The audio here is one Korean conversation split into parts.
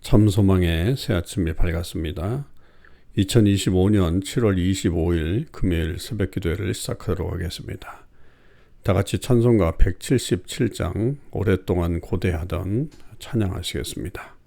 참소망의 새 아침이 밝았습니다. 2025년 7월 25일 금요일 새벽기도회를 시작하도록 하겠습니다. 다같이 찬송가 177장 오랫동안 고대하던 찬양하시겠습니다.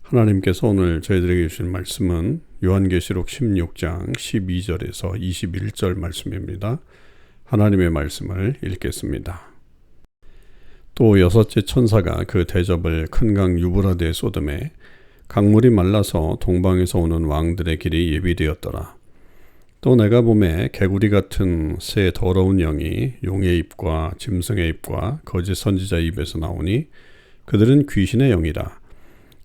하나님께서 오늘 저희들에게 주신 말씀은 요한계시록 16장 12절에서 21절 말씀입니다. 하나님의 말씀을 읽겠습니다. 또 여섯째 천사가 그 대접을 큰 강 유브라데에 쏟음에 강물이 말라서 동방에서 오는 왕들의 길이 예비되었더라. 또 내가 보매 개구리 같은 새 더러운 영이 용의 입과 짐승의 입과 거짓 선지자의 입에서 나오니 그들은 귀신의 영이라.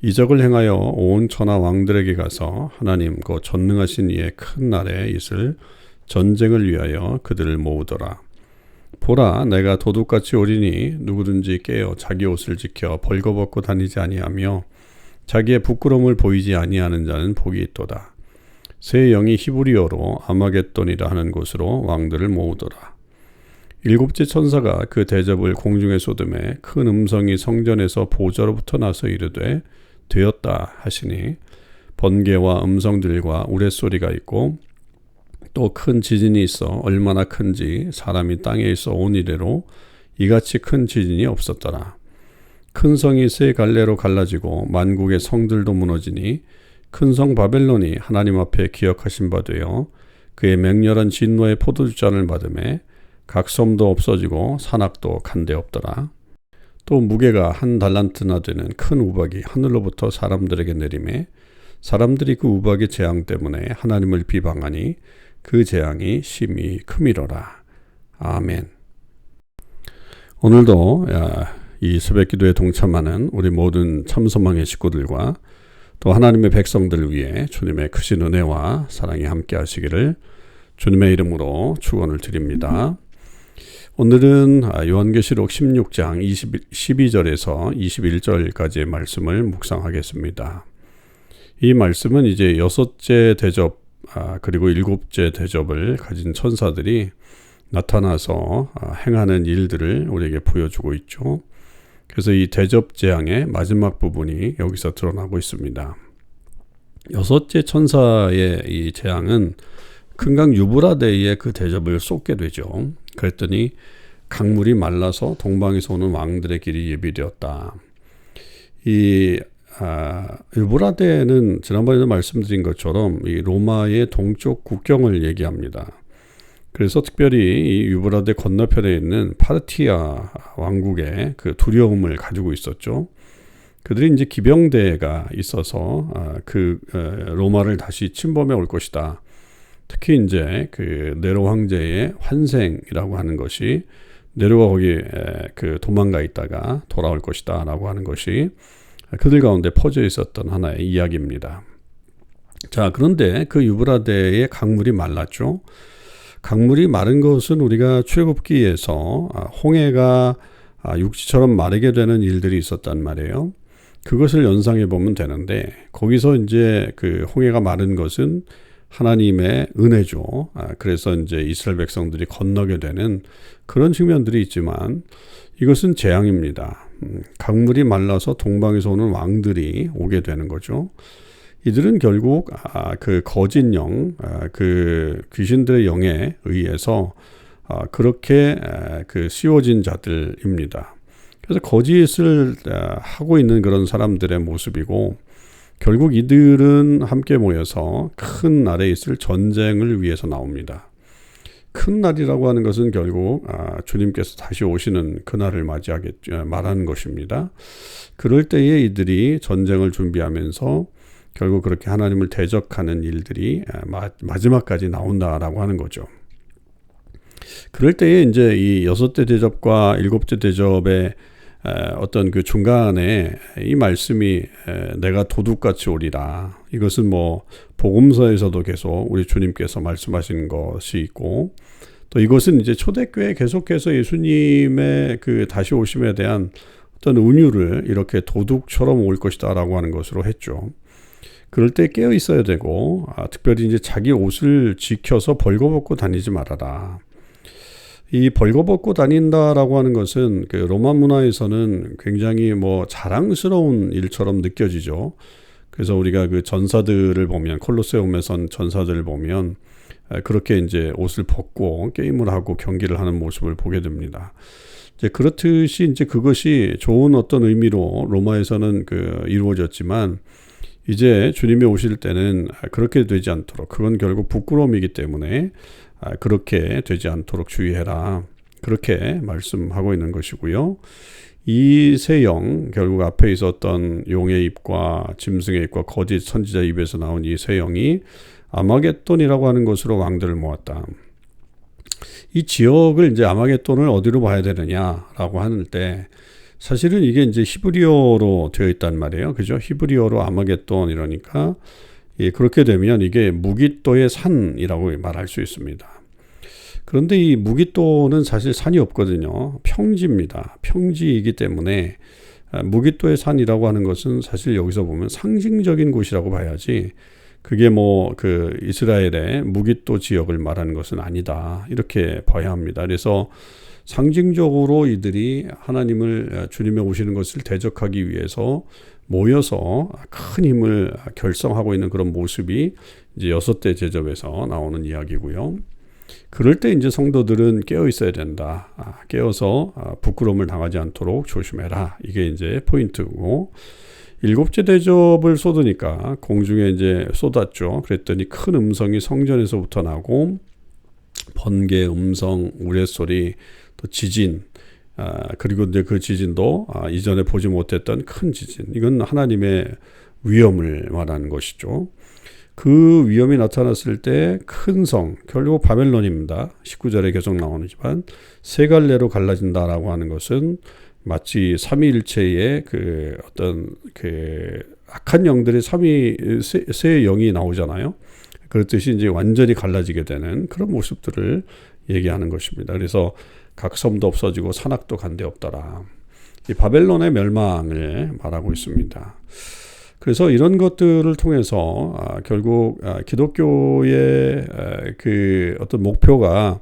이적을 행하여 온 천하 왕들에게 가서 하나님 그 전능하신 이의 큰 날에 있을 전쟁을 위하여 그들을 모으더라. 보라, 내가 도둑같이 오리니 누구든지 깨어 자기 옷을 지켜 벌거벗고 다니지 아니하며 자기의 부끄러움을 보이지 아니하는 자는 복이 있도다. 새 영이 히브리어로 아마겟돈이라 하는 곳으로 왕들을 모으더라. 일곱째 천사가 그 대접을 공중에 쏟음에 큰 음성이 성전에서 보좌로부터 나서 이르되 되었다 하시니 번개와 음성들과 우레소리가 있고 또 큰 지진이 있어 얼마나 큰지 사람이 땅에 있어 온 이래로 이같이 큰 지진이 없었더라. 큰 성이 세 갈래로 갈라지고 만국의 성들도 무너지니 큰 성 바벨론이 하나님 앞에 기억하신 바 되어 그의 맹렬한 진노의 포도주잔을 받음에 각 섬도 없어지고 산악도 간데 없더라. 또 무게가 1달란트나 되는 큰 우박이 하늘로부터 사람들에게 내림에 사람들이 그 우박의 재앙 때문에 하나님을 비방하니 그 재앙이 심히 크미로라. 아멘. 오늘도 이 새벽기도에 동참하는 우리 모든 참소망의 식구들과 또 하나님의 백성들을 위해 주님의 크신 은혜와 사랑이 함께 하시기를 주님의 이름으로 축원을 드립니다. 오늘은 요한계시록 16장 12절에서 21절까지의 말씀을 묵상하겠습니다. 이 말씀은 이제 6째 대접 그리고 7째 대접을 가진 천사들이 나타나서 행하는 일들을 우리에게 보여주고 있죠. 그래서 이 대접 재앙의 마지막 부분이 여기서 드러나고 있습니다. 6째 천사의 이 재앙은 큰강 유브라데에 그 대접을 쏟게 되죠. 그랬더니 강물이 말라서 동방에서 오는 왕들의 길이 예비되었다. 이 유브라데는 지난번에도 말씀드린 것처럼 이 로마의 동쪽 국경을 얘기합니다. 그래서 특별히 이 유브라데 건너편에 있는 파르티아 왕국의 그 두려움을 가지고 있었죠. 그들이 이제 기병대가 있어서 로마를 다시 침범해 올 것이다. 특히 이제 그 네로 황제의 환생이라고 하는 것이 네로가 거기 그 도망가 있다가 돌아올 것이다라고 하는 것이 그들 가운데 퍼져 있었던 하나의 이야기입니다. 자, 그런데 그 유브라데의 강물이 말랐죠. 강물이 마른 것은 우리가 출애굽기에서 홍해가 육지처럼 마르게 되는 일들이 있었단 말이에요. 그것을 연상해 보면 되는데 거기서 이제 그 홍해가 마른 것은 하나님의 은혜죠. 그래서 이제 이스라엘 백성들이 건너게 되는 그런 측면들이 있지만 이것은 재앙입니다. 강물이 말라서 동방에서 오는 왕들이 오게 되는 거죠. 이들은 결국 그 거짓 영, 그 귀신들의 영에 의해서 그렇게 그 씌워진 자들입니다. 그래서 거짓을 하고 있는 그런 사람들의 모습이고 결국 이들은 함께 모여서 큰 날에 있을 전쟁을 위해서 나옵니다. 큰 날이라고 하는 것은 결국 주님께서 다시 오시는 그날을 말하는 것입니다. 그럴 때에 이들이 전쟁을 준비하면서 결국 그렇게 하나님을 대적하는 일들이 마지막까지 나온다라고 하는 거죠. 그럴 때에 이제 이 6대 대접과 7째 대접의 어떤 그 중간에 이 말씀이 내가 도둑같이 오리라. 이것은 뭐 복음서에서도 계속 우리 주님께서 말씀하신 것이 있고 또 이것은 이제 초대교회 계속해서 예수님의 그 다시 오심에 대한 어떤 은유를 이렇게 도둑처럼 올 것이다라고 하는 것으로 했죠. 그럴 때 깨어 있어야 되고 특별히 이제 자기 옷을 지켜서 벌거벗고 다니지 말아라. 이 벌거벗고 다닌다라고 하는 것은 그 로마 문화에서는 굉장히 뭐 자랑스러운 일처럼 느껴지죠. 그래서 우리가 그 전사들을 보면 콜로세움에선 전사들을 보면 그렇게 이제 옷을 벗고 게임을 하고 경기를 하는 모습을 보게 됩니다. 이제 그렇듯이 이제 그것이 좋은 어떤 의미로 로마에서는 이루어졌지만 이제 주님이 오실 때는 그렇게 되지 않도록 그건 결국 부끄러움이기 때문에 그렇게 되지 않도록 주의해라. 그렇게 말씀하고 있는 것이고요. 이 세 영, 결국 앞에 있었던 용의 입과 짐승의 입과 거짓 선지자 입에서 나온 이 세 영이 아마겟돈이라고 하는 곳으로 왕들을 모았다. 이 지역을 이제 아마겟돈을 어디로 봐야 되느냐라고 하는 때 사실은 이게 이제 히브리어로 되어 있단 말이에요. 그죠? 히브리어로 아마겟돈 이러니까 그렇게 되면 이게 무깃도의 산이라고 말할 수 있습니다. 그런데 이 무깃도는 사실 산이 없거든요. 평지입니다. 평지이기 때문에 무깃도의 산이라고 하는 것은 사실 여기서 보면 상징적인 곳이라고 봐야지 그게 뭐 그 이스라엘의 무깃도 지역을 말하는 것은 아니다. 이렇게 봐야 합니다. 그래서 상징적으로 이들이 하나님을 주님의 오시는 것을 대적하기 위해서 모여서 큰 힘을 결성하고 있는 그런 모습이 이제 6대 대접에서 나오는 이야기고요. 그럴 때 이제 성도들은 깨어 있어야 된다. 깨어서 부끄러움을 당하지 않도록 조심해라. 이게 이제 포인트고 일곱째 대접을 쏟으니까 공중에 이제 쏟았죠. 그랬더니 큰 음성이 성전에서부터 나고 번개, 음성, 우레소리, 또 지진, 그리고 이제 그 지진도 이전에 보지 못했던 큰 지진. 이건 하나님의 위엄을 말하는 것이죠. 그 위엄이 나타났을 때 큰 성, 결국 바벨론입니다. 19절에 계속 나오지만 세 갈래로 갈라진다라고 하는 것은 마치 삼위일체의 그 어떤 그 악한 영들의 세 영이 나오잖아요. 그렇듯이 이제 완전히 갈라지게 되는 그런 모습들을 얘기하는 것입니다. 그래서 각 섬도 없어지고 산악도 간데 없더라. 이 바벨론의 멸망을 말하고 있습니다. 그래서 이런 것들을 통해서 결국 기독교의 그 어떤 목표가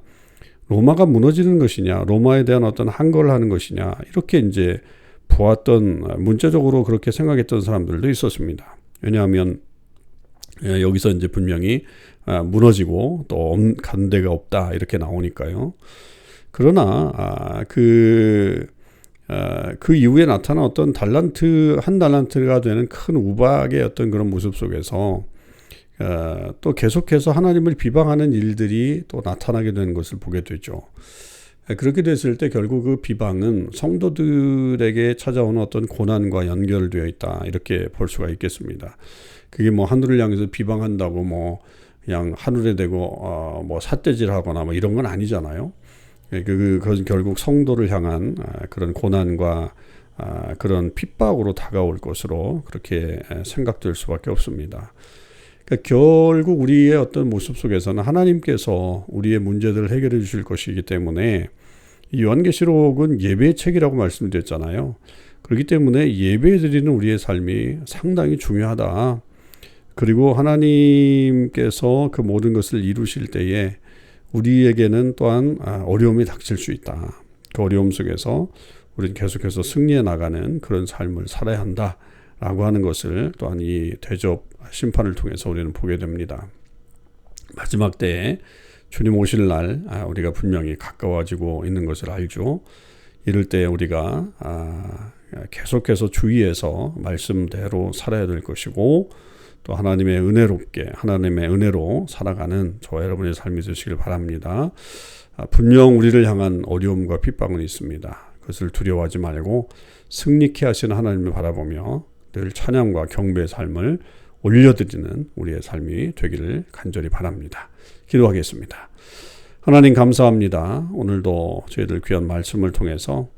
로마가 무너지는 것이냐, 로마에 대한 어떤 항거를 하는 것이냐, 이렇게 이제 보았던, 문자적으로 그렇게 생각했던 사람들도 있었습니다. 왜냐하면 여기서 이제 분명히 무너지고 또 간 데가 없다 이렇게 나오니까요. 그러나 그 이후에 나타난 어떤 한 달란트가 되는 큰 우박의 어떤 그런 모습 속에서 또 계속해서 하나님을 비방하는 일들이 또 나타나게 되는 것을 보게 되죠. 그렇게 됐을 때 결국 그 비방은 성도들에게 찾아오는 어떤 고난과 연결되어 있다 이렇게 볼 수가 있겠습니다. 그게 뭐 하늘을 향해서 비방한다고 뭐 그냥 하늘에 대고 뭐 삿대질하거나 뭐 이런 건 아니잖아요. 그것은 결국 성도를 향한 그런 고난과 그런 핍박으로 다가올 것으로 그렇게 생각될 수밖에 없습니다. 그러니까 결국 우리의 어떤 모습 속에서는 하나님께서 우리의 문제들을 해결해 주실 것이기 때문에 이 요한계시록은 예배의 책이라고 말씀드렸잖아요. 그렇기 때문에 예배 드리는 우리의 삶이 상당히 중요하다. 그리고 하나님께서 그 모든 것을 이루실 때에 우리에게는 또한 어려움이 닥칠 수 있다. 그 어려움 속에서 우리는 계속해서 승리해 나가는 그런 삶을 살아야 한다라고 하는 것을 또한 이 대접 심판을 통해서 우리는 보게 됩니다. 마지막 때에 주님 오실 날 우리가 분명히 가까워지고 있는 것을 알죠. 이럴 때 우리가 계속해서 주의해서 말씀대로 살아야 될 것이고 또 하나님의 은혜로 살아가는 저와 여러분의 삶이 되시길 바랍니다. 분명 우리를 향한 어려움과 핍박은 있습니다. 그것을 두려워하지 말고 승리케 하시는 하나님을 바라보며 늘 찬양과 경배의 삶을 올려드리는 우리의 삶이 되기를 간절히 바랍니다. 기도하겠습니다. 하나님 감사합니다. 오늘도 저희들 귀한 말씀을 통해서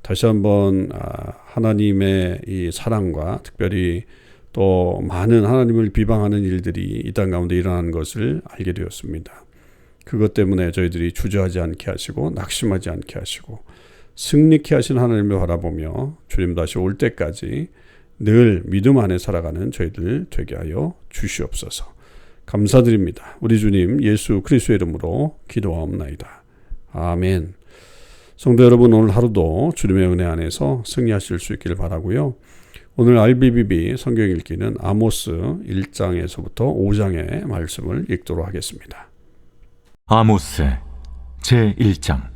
다시 한번 하나님의 이 사랑과 특별히 또 많은 하나님을 비방하는 일들이 이 땅 가운데 일어나는 것을 알게 되었습니다. 그것 때문에 저희들이 주저하지 않게 하시고 낙심하지 않게 하시고 승리케 하신 하나님을 바라보며 주님 다시 올 때까지 늘 믿음 안에 살아가는 저희들 되게 하여 주시옵소서. 감사드립니다. 우리 주님 예수 그리스도의 이름으로 기도하옵나이다. 아멘. 성도 여러분, 오늘 하루도 주님의 은혜 안에서 승리하실 수 있기를 바라고요. 오늘 RBBB 성경 읽기는 아모스 1장에서부터 5장의 말씀을 읽도록 하겠습니다. 아모스 제1장.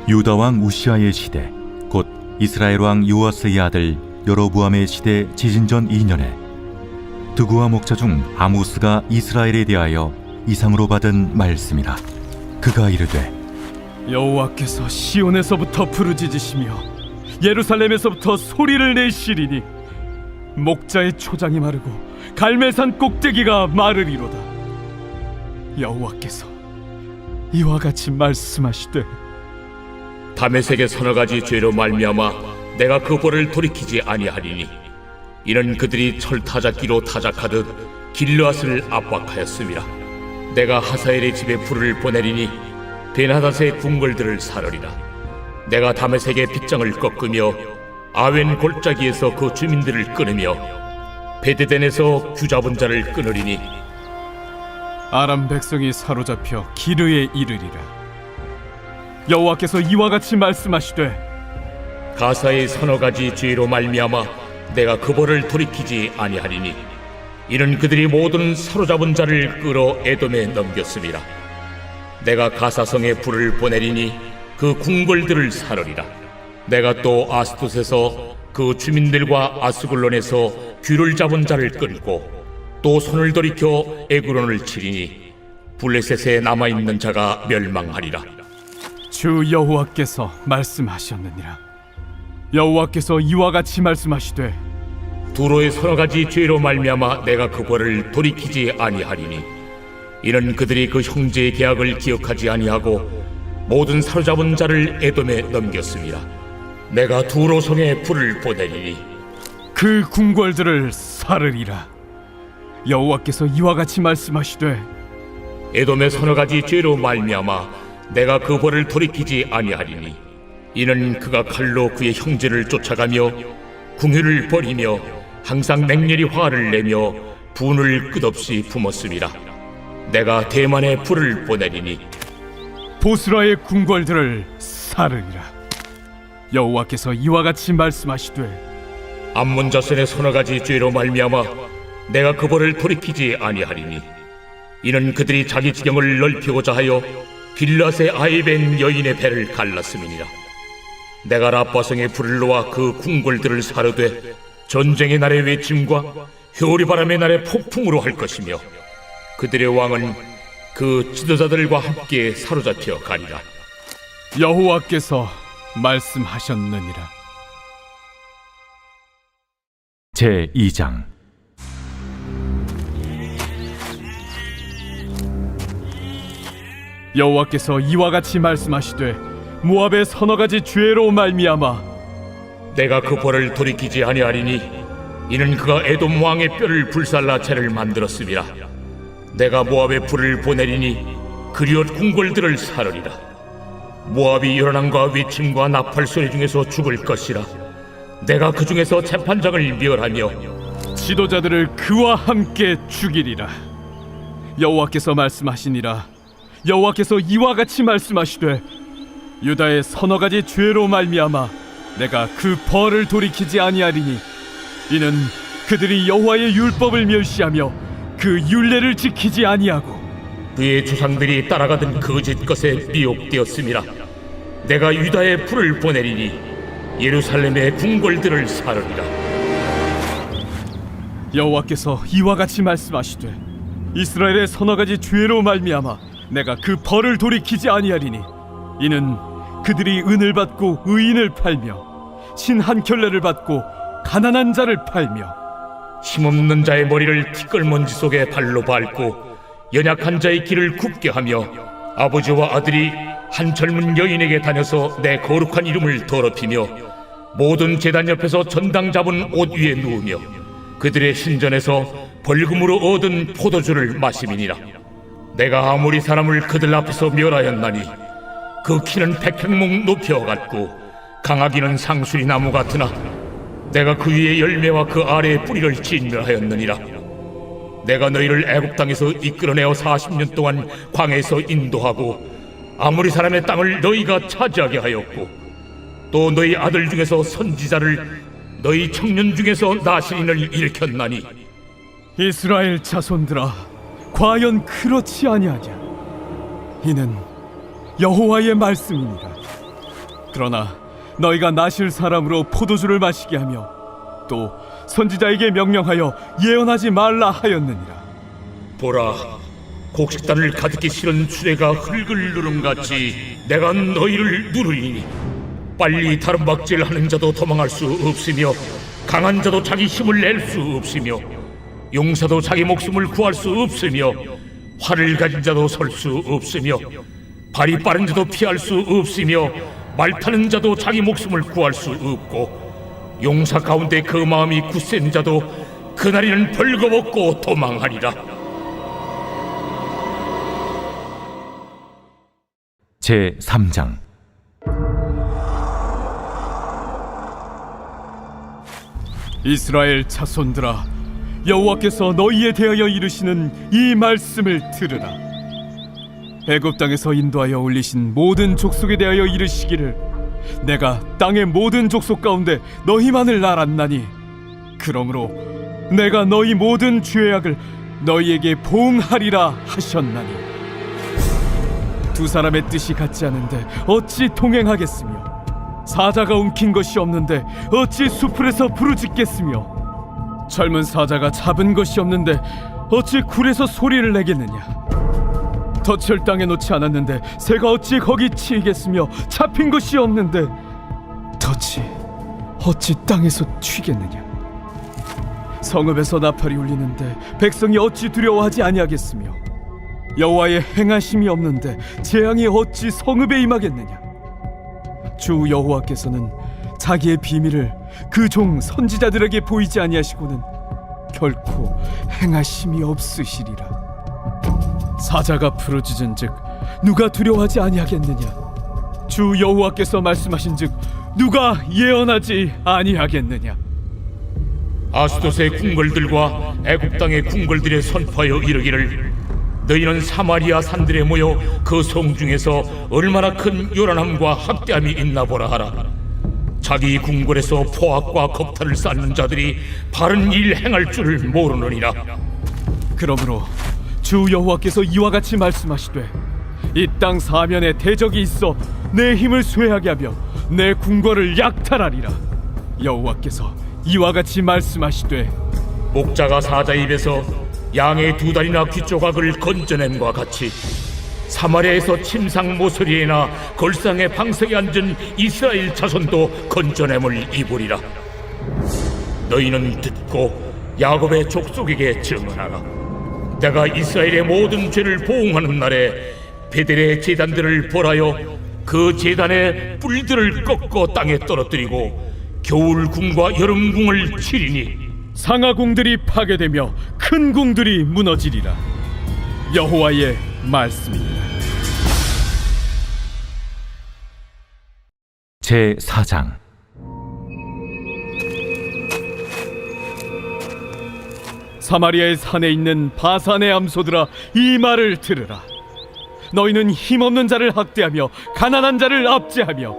유다 왕 우시아의 시대, 곧 이스라엘 왕 요아스의 아들 여로보암의 시대 지진전 2년에 드구와 목자 중 아모스가 이스라엘에 대하여 이상으로 받은 말씀이라. 그가 이르되 여호와께서 시온에서부터 부르짖으시며 예루살렘에서부터 소리를 내시리니 목자의 초장이 마르고 갈멜산 꼭대기가 마르리로다. 여호와께서 이와 같이 말씀하시되 다메섹의 서너 가지 죄로 말미암아 내가 그 벌을 돌이키지 아니하리니 이는 그들이 철타작기로 타작하듯 길르앗을 압박하였음이라. 내가 하사엘의 집에 불을 보내리니 베나닷의 궁궐들을 사르리라. 내가 다메섹의 빗장을 꺾으며 아웬 골짜기에서 그 주민들을 끊으며 베데덴에서 규잡은 자를 끊으리니 아람 백성이 사로잡혀 기르에 이르리라. 여호와께서 이와 같이 말씀하시되 가사의 서너 가지 죄로 말미암아 내가 그 벌을 돌이키지 아니하리니 이는 그들이 모든 사로잡은 자를 끌어 에돔에 넘겼음이라. 내가 가사성에 불을 보내리니 그 궁궐들을 사르리라. 내가 또 아스돗에서 그 주민들과 아스글론에서 귀를 잡은 자를 끌고 또 손을 돌이켜 에그론을 치리니 블레셋에 남아있는 자가 멸망하리라. 주 여호와께서 말씀하셨느니라. 여호와께서 이와 같이 말씀하시되 두로의 서너 가지 죄로 말미암아 내가 그 벌을 돌이키지 아니하리니 이는 그들이 그 형제의 계약을 기억하지 아니하고 모든 사로잡은 자를 에돔에 넘겼습니다. 내가 두로 성에 불을 보내리니 그 궁궐들을 사르리라. 여호와께서 이와 같이 말씀하시되 에돔의 서너 가지 죄로 말미암아 내가 그 벌을 돌이키지 아니하리니 이는 그가 칼로 그의 형제를 쫓아가며 궁유를 버리며 항상 맹렬히 화를 내며 분을 끝없이 품었습니다. 내가 대만에 불을 보내리니 보스라의 궁궐들을 사르리라. 여호와께서 이와 같이 말씀하시되 암몬 자손의 서너 가지 죄로 말미암아 내가 그 벌을 돌이키지 아니하리니 이는 그들이 자기 지경을 넓히고자 하여 길앗의 아이벤 여인의 배를 갈랐음이니라. 내가 라빠성의 불을 놓아 그 궁궐들을 사르되 전쟁의 날의 외침과 효리바람의 날의 폭풍으로 할 것이며 그들의 왕은 그 지도자들과 함께 사로잡혀 가리라. 여호와께서 말씀하셨느니라. 제 2장. 여호와께서 이와 같이 말씀하시되 모압의 서너 가지 죄로 말미암아 내가 그 벌을 돌이키지 아니하리니 이는 그가 에돔 왕의 뼈를 불살라 채를 만들었음이라. 내가 모압에 불을 보내리니 그리옷 궁궐들을 사르리라. 모압이 요란함과 외침과 나팔 소리 중에서 죽을 것이라. 내가 그 중에서 재판장을 멸하며 지도자들을 그와 함께 죽이리라. 여호와께서 말씀하시니라. 여호와께서 이와 같이 말씀하시되 유다의 서너 가지 죄로 말미암아 내가 그 벌을 돌이키지 아니하리니 이는 그들이 여호와의 율법을 멸시하며 그 율례를 지키지 아니하고 그의 조상들이 따라가던 거짓 것에 미혹되었음이라. 내가 유다에 불을 보내리니 예루살렘의 궁궐들을 사르리라. 여호와께서 이와 같이 말씀하시되 이스라엘의 서너 가지 죄로 말미암아 내가 그 벌을 돌이키지 아니하리니 이는 그들이 은을 받고 의인을 팔며 신 한 켤레를 받고 가난한 자를 팔며 힘없는 자의 머리를 티끌먼지 속에 발로 밟고 연약한 자의 길을 굽게 하며 아버지와 아들이 한 젊은 여인에게 다녀서 내 거룩한 이름을 더럽히며 모든 제단 옆에서 전당 잡은 옷 위에 누우며 그들의 신전에서 벌금으로 얻은 포도주를 마심이니라. 내가 아무리 사람을 그들 앞에서 멸하였나니 그 키는 백향목 높이와 같고 강하기는 상수리 나무 같으나 내가 그 위에 열매와 그 아래에 뿌리를 진멸하였느니라. 내가 너희를 애굽 땅에서 이끌어내어 40년 동안 광야에서 인도하고 아무리 사람의 땅을 너희가 차지하게 하였고 또 너희 아들 중에서 선지자를 너희 청년 중에서 나시린을 일으켰나니 이스라엘 자손들아 과연 그렇지 아니하냐. 이는 여호와의 말씀이니라. 그러나 너희가 나실 사람으로 포도주를 마시게 하며 또 선지자에게 명령하여 예언하지 말라 하였느니라. 보라, 곡식단을 가득히 실은 수레가 흙을 누름같이 내가 너희를 누르리니 빨리 다름박질하는 자도 도망할 수 없으며 강한 자도 자기 힘을 낼 수 없으며 용사도 자기 목숨을 구할 수 없으며 활을 가진 자도 설 수 없으며 발이 빠른 자도 피할 수 없으며 말 타는 자도 자기 목숨을 구할 수 없고 용사 가운데 그 마음이 굳센 자도 그날에는 벌거벗고 도망하리라. 제 3장. 이스라엘 자손들아 여호와께서 너희에 대하여 이르시는 이 말씀을 들으라. 애굽 땅에서 인도하여 올리신 모든 족속에 대하여 이르시기를 내가 땅의 모든 족속 가운데 너희만을 알았나니 그러므로 내가 너희 모든 죄악을 너희에게 보응하리라 하셨나니 두 사람의 뜻이 같지 않은데 어찌 동행하겠으며 사자가 움킨 것이 없는데 어찌 수풀에서 부르짖겠으며 젊은 사자가 잡은 것이 없는데 어찌 굴에서 소리를 내겠느냐. 덫을 땅에 놓지 않았는데 새가 어찌 거기 치이겠으며 잡힌 것이 없는데 덫이 어찌 땅에서 튀겠느냐. 성읍에서 나팔이 울리는데 백성이 어찌 두려워하지 아니하겠으며 여호와의 행하심이 없는데 재앙이 어찌 성읍에 임하겠느냐. 주 여호와께서는 자기의 비밀을 그 종 선지자들에게 보이지 아니하시고는 결코 행하심이 없으시리라. 사자가 부르짖은즉 누가 두려워하지 아니하겠느냐. 주 여호와께서 말씀하신즉 누가 예언하지 아니하겠느냐. 아스돗의 궁궐들과 애굽 땅의 궁궐들에 선포하여 이르기를 너희는 사마리아 산들에 모여 그 성 중에서 얼마나 큰 요란함과 학대함이 있나 보라 하라. 자기 궁궐에서 포악과 겁탈을 쌓는 자들이 바른 일 행할 줄을 모르느니라. 그러므로 주 여호와께서 이와 같이 말씀하시되 이 땅 사면에 대적이 있어 내 힘을 쇠하게 하며 내 궁궐을 약탈하리라. 여호와께서 이와 같이 말씀하시되 목자가 사자 입에서 양의 두 다리나 귀 조각을 건져냄과 같이 사마리아에서 침상 모서리에나 걸상의 방석에 앉은 이스라엘 자손도 건져냄을 입으리라. 너희는 듣고 야곱의 족속에게 증언하라. 내가 이스라엘의 모든 죄를 보응하는 날에 베델의 제단들을 벌하여 그 제단의 뿔들을 꺾어 땅에 떨어뜨리고 겨울 궁과 여름 궁을 치리니 상하궁들이 파괴되며 큰 궁들이 무너지리라. 여호와의 말씀입니다. 제4장. 사마리아의 산에 있는 바산의 암소들아, 이 말을 들으라. 너희는 힘없는 자를 학대하며 가난한 자를 압제하며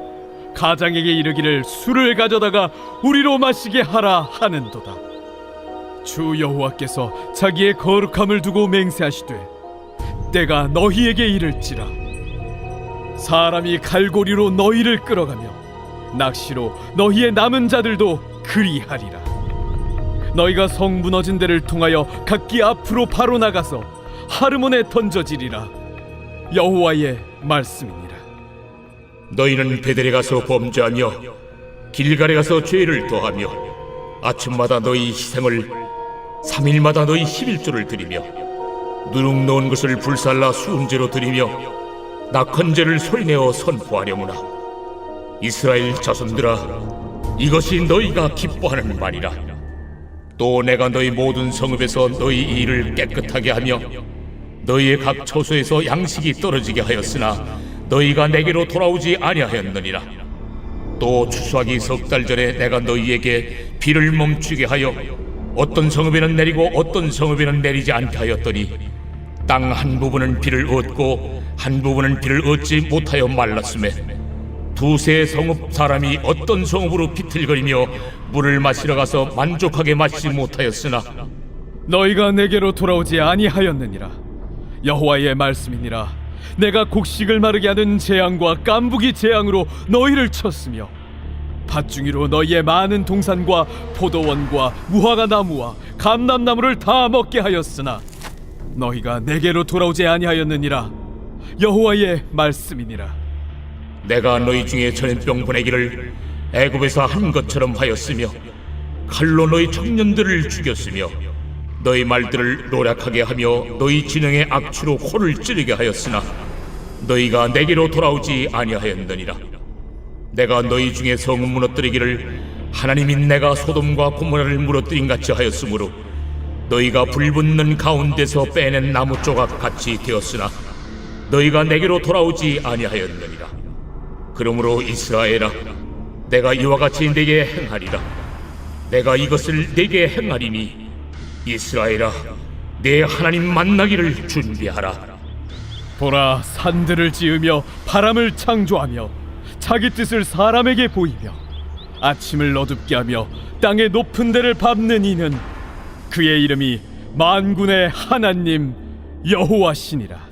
가장에게 이르기를 술을 가져다가 우리로 마시게 하라 하는도다. 주 여호와께서 자기의 거룩함을 두고 맹세하시되 때가 너희에게 이를지라. 사람이 갈고리로 너희를 끌어가며 낚시로 너희의 남은 자들도 그리하리라. 너희가 성 무너진 데를 통하여 각기 앞으로 바로 나가서 하르몬에 던져지리라. 여호와의 말씀이니라. 너희는 베델에 가서 범죄하며 길갈에 가서 죄를 더하며 아침마다 너희 희생을 3일마다 너희 11조를 드리며 누룩 넣은 것을 불살라 수음제로 드리며 낙헌제를 소리내어 선포하려무나. 이스라엘 자손들아, 이것이 너희가 기뻐하는 말이라. 또 내가 너희 모든 성읍에서 너희 일을 깨끗하게 하며 너희의 각 처소에서 양식이 떨어지게 하였으나 너희가 내게로 돌아오지 아니하였느니라. 또 추수하기 석 달 전에 내가 너희에게 비를 멈추게 하여 어떤 성읍에는 내리고 어떤 성읍에는 내리지 않게 하였더니 땅 한 부분은 비를 얻고 한 부분은 비를 얻지 못하여 말랐음에 두세 성읍 사람이 어떤 성읍으로 비틀거리며 물을 마시러 가서 만족하게 마시지 못하였으나 너희가 내게로 돌아오지 아니하였느니라. 여호와의 말씀이니라. 내가 곡식을 마르게 하는 재앙과 깐부기 재앙으로 너희를 쳤으며 밭중이로 너희의 많은 동산과 포도원과 무화과 나무와 감람나무를 다 먹게 하였으나 너희가 내게로 돌아오지 아니하였느니라. 여호와의 말씀이니라. 내가 너희 중에 전염병 보내기를 애굽에서 한 것처럼 하였으며 칼로 너희 청년들을 죽였으며 너희 말들을 노략하게 하며 너희 진영의 악취로 코를 찌르게 하였으나 너희가 내게로 돌아오지 아니하였느니라. 내가 너희 중에 성을 무너뜨리기를 하나님이 내가 소돔과 고모라를 무너뜨린 같이 하였으므로 너희가 불붙는 가운데서 빼낸 나무 조각 같이 되었으나 너희가 내게로 돌아오지 아니하였느니라. 그러므로 이스라엘아, 내가 이와 같이 내게 행하리라. 내가 이것을 내게 행하리니 이스라엘아, 내 하나님 만나기를 준비하라. 보라, 산들을 지으며 바람을 창조하며 자기 뜻을 사람에게 보이며 아침을 어둡게 하며 땅의 높은 데를 밟는 이는 그의 이름이 만군의 하나님 여호와시니라.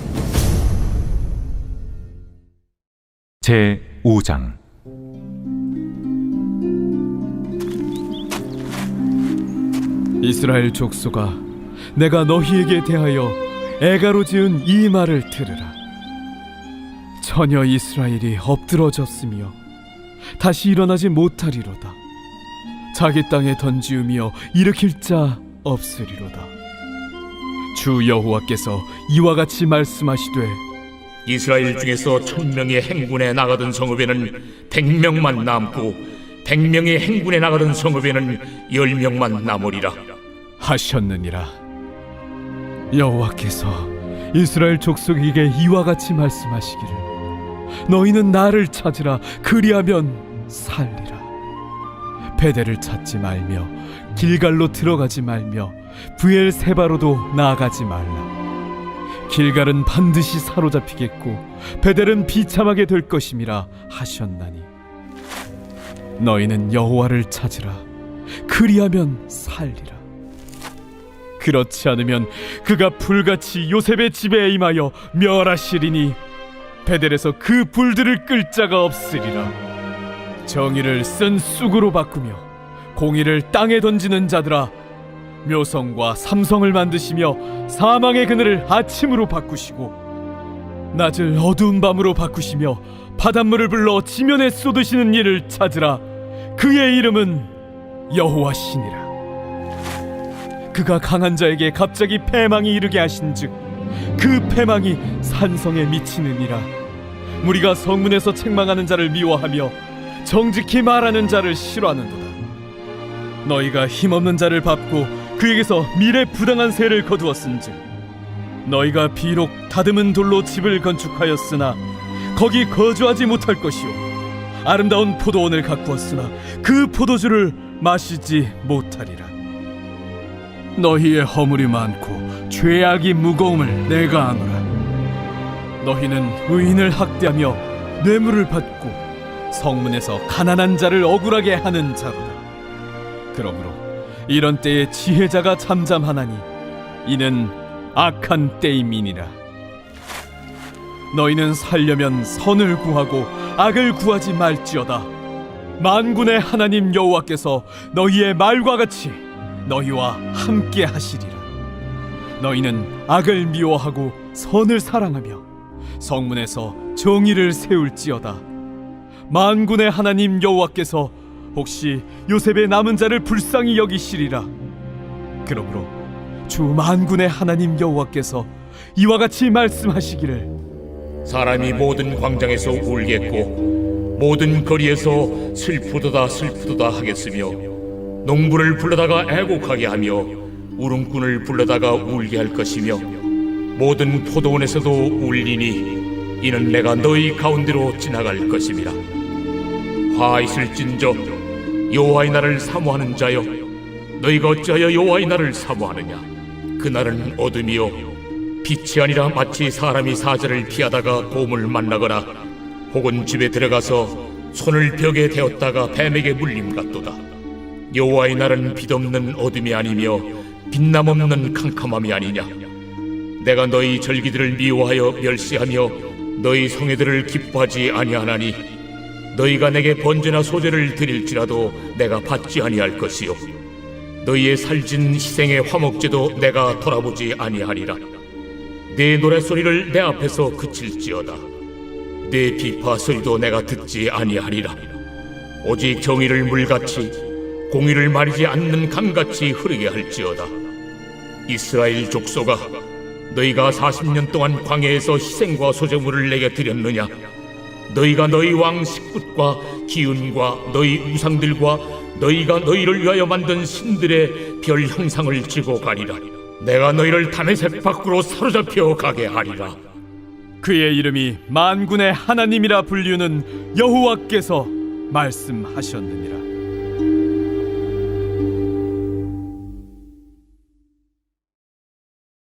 제5장. 이스라엘 족속아, 내가 너희에게 대하여 애가로 지은 이 말을 들으라. 전혀 이스라엘이 엎드러졌으며 다시 일어나지 못하리로다. 자기 땅에 던지우며 일으킬 자 없으리로다. 주 여호와께서 이와 같이 말씀하시되, 이스라엘 중에서 1000명이 행군에 나가던 성읍에는 100명만 남고 100명이 행군에 나가던 성읍에는 10명만 남으리라 하셨느니라. 여호와께서 이스라엘 족속에게 이와 같이 말씀하시기를, 너희는 나를 찾으라. 그리하면 살리라. 베델을 찾지 말며 길갈로 들어가지 말며 브엘세바로도 나아가지 말라. 길갈은 반드시 사로잡히겠고 베델은 비참하게 될 것임이라 하셨나니, 너희는 여호와를 찾으라. 그리하면 살리라. 그렇지 않으면 그가 불같이 요셉의 집에 임하여 멸하시리니 베델에서 그 불들을 끌 자가 없으리라. 정의를 쓴 쑥으로 바꾸며 공의를 땅에 던지는 자들아, 묘성과 삼성을 만드시며 사망의 그늘을 아침으로 바꾸시고 낮을 어두운 밤으로 바꾸시며 바닷물을 불러 지면에 쏟으시는 이를 찾으라. 그의 이름은 여호와시니라. 그가 강한 자에게 갑자기 패망이 이르게 하신즉 그 패망이 산성에 미치느니라. 무리가 성문에서 책망하는 자를 미워하며 정직히 말하는 자를 싫어하는도다. 너희가 힘없는 자를 밟고 그에게서 미래 부당한 세를 거두었은즉 너희가 비록 다듬은 돌로 집을 건축하였으나 거기 거주하지 못할 것이요, 아름다운 포도원을 가꾸었으나 그 포도주를 마시지 못하리라. 너희의 허물이 많고 죄악이 무거움을 내가 아노라. 너희는 의인을 학대하며 뇌물을 받고 성문에서 가난한 자를 억울하게 하는 자로다. 그러므로 이런 때에 지혜자가 잠잠하나니 이는 악한 때임이니라. 너희는 살려면 선을 구하고 악을 구하지 말지어다. 만군의 하나님 여호와께서 너희의 말과 같이 너희와 함께 하시리라. 너희는 악을 미워하고 선을 사랑하며 성문에서 정의를 세울지어다. 만군의 하나님 여호와께서 혹시 요셉의 남은 자를 불쌍히 여기시리라. 그러므로 주 만군의 하나님 여호와께서 이와 같이 말씀하시기를, 사람이 모든 광장에서 울겠고 모든 거리에서 슬프도다 슬프도다 하겠으며 농부를 불러다가 애곡하게 하며 울음꾼을 불러다가 울게 할 것이며 모든 포도원에서도 울리니 이는 내가 너희 가운데로 지나갈 것임이라. 화 있을진저 여호와의 날을 사모하는 자여, 너희가 어찌하여 여호와의 날을 사모하느냐. 그날은 어둠이요 빛이 아니라 마치 사람이 사자를 피하다가 곰을 만나거나 혹은 집에 들어가서 손을 벽에 대었다가 뱀에게 물림 같도다. 여호와의 날은 빛없는 어둠이 아니며 빛남 없는 캄캄함이 아니냐. 내가 너희 절기들을 미워하여 멸시하며 너희 성회들을 기뻐하지 아니하나니 너희가 내게 번제나 소제를 드릴지라도 내가 받지 아니할 것이요 너희의 살진 희생의 화목제도 내가 돌아보지 아니하리라. 내 노랫소리를 내 앞에서 그칠지어다. 내 비파 소리도 내가 듣지 아니하리라. 오직 정의를 물같이 공의를 마르지 않는 강같이 흐르게 할지어다. 이스라엘 족속아, 너희가 40년 동안 광야에서 희생과 소제물을 내게 드렸느냐. 너희가 너희 왕 식굿과 기운과 너희 우상들과 너희가 너희를 위하여 만든 신들의 별 형상을 지고 가리라. 내가 너희를 다메섹 밖으로 사로잡혀 가게 하리라. 그의 이름이 만군의 하나님이라 불리우는 여호와께서 말씀하셨느니라.